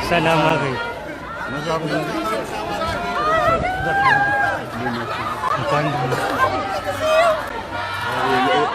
ሰላም አገኝ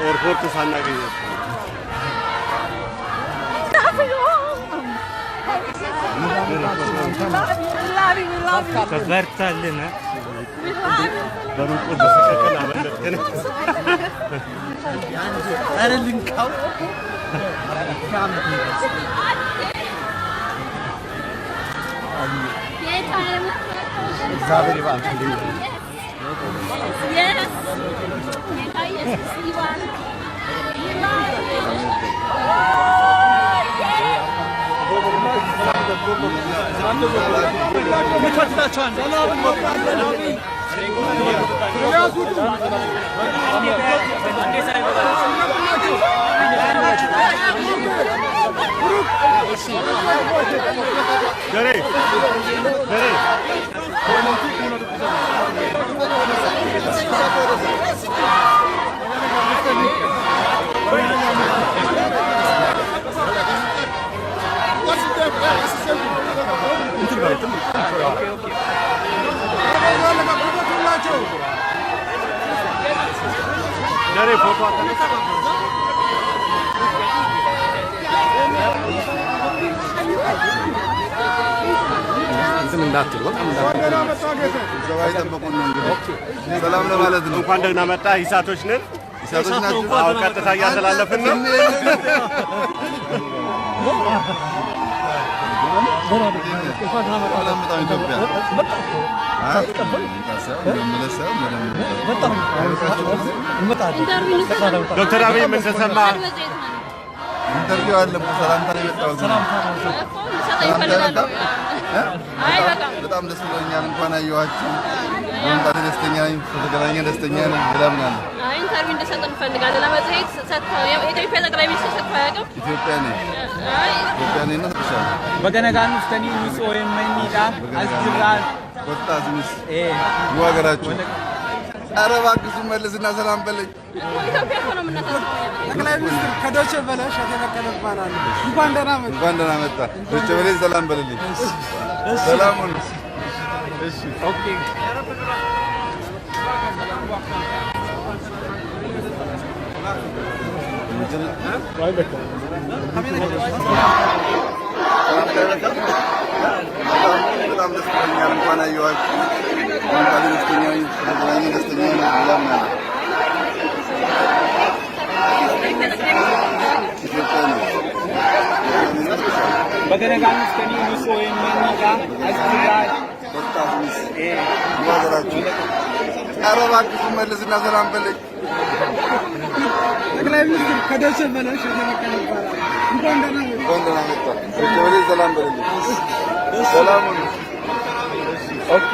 ኤርፖርት ሳናገኝ ከበርታልን በሩቁ በሰከከና አበለጥከን አረልንካው እግዚአብሔር ይባርክልኝ። ሰላም ለማለት ነው። እንኳን ደህና መጣ። ኢሳቶች ነን። ኢሳቶች ናችሁ? አዎ፣ ቀጥታ እያስተላለፍን ነው። ዶክተር አብይ ምን ተሰማ? ኢንተርቪው አለ። ሰላምታ ነው የመጣው። በጣም ደስ ብሎኛል። እንኳን አየኋችሁ። በመምጣቴ ደስተኛ ነኝ። ስለተገናኘ ደስተኛ ነኝ። ለምን ኢንተርቪው እንደሰጠን እንፈልጋለን። ለመጽሔት ሰጥተው የኢትዮጵያ ጠቅላይ ሚኒስትር ሰጥተው አያውቅም። ኢትዮጵያ ነኝ ነው ተሻለ በገነጋን ውስጥኒ ሚስ ኦኤምኤንዳ አስጅራል ወጣዝምስ ወገራችሁ ኧረ እባክህ መልስና ሰላም በለኝ። ኢትዮጵያ እኮ ነው የምናሳስበው። ጠቅላይ ሚኒስትር ከዶቼ ቬለ እሸቴ በቀለ እባላለሁ። እንኳን ደህና መጣ። ዶቼ ቬለ ሰላም በልልኝ። ሰላም ሁኑ። እሺ ኦኬ በጣም ደስ ብሎኛል። እንኳን አየኋችሁ። እንኳን ደስተኛ ነኝ። ስለተገናኘ ደስተኛ ነኝ። ለምን ኢትዮጵያ ነው በገነጋን ውስጥኒ ሚስ ኦኤምኤንዳ አስጅራል ወጣዝምስ ወገራችሁ ኧረ እባክህ መልስና ሰላም በለኝ። ጠቅላይ ሚኒስትር ከዶቼ ቬለ እሸቴ በቀለ እባላለሁ። እንኳን ደህና መጣ። ዶቼ ቬለ ሰላም በልልኝ። ሰላም ሁኑ። ኦኬ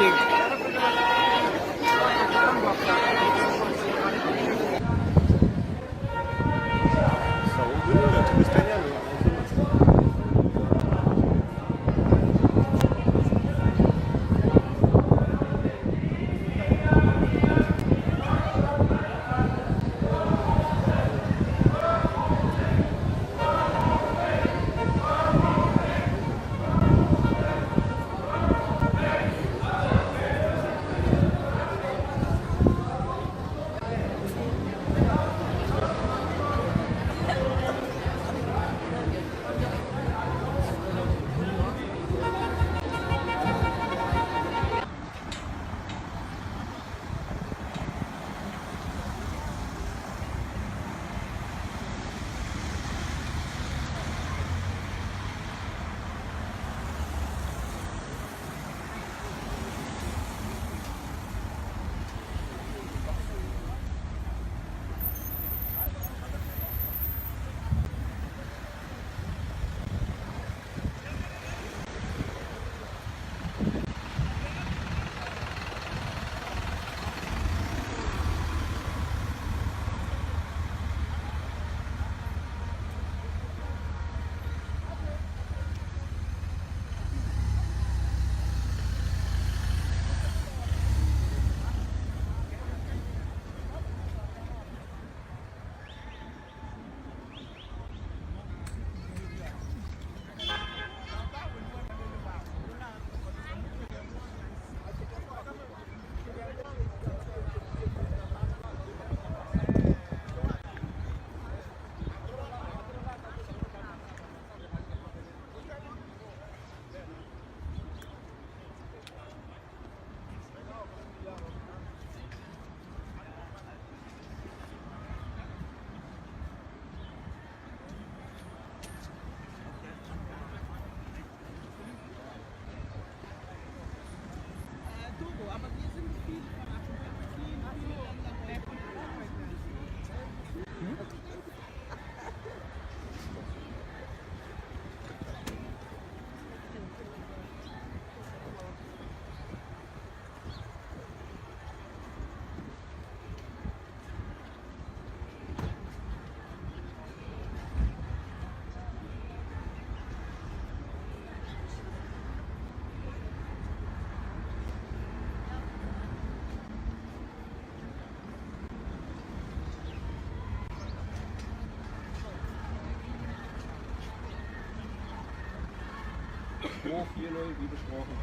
4-0 wie besprochen.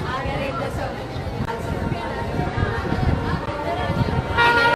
I got it,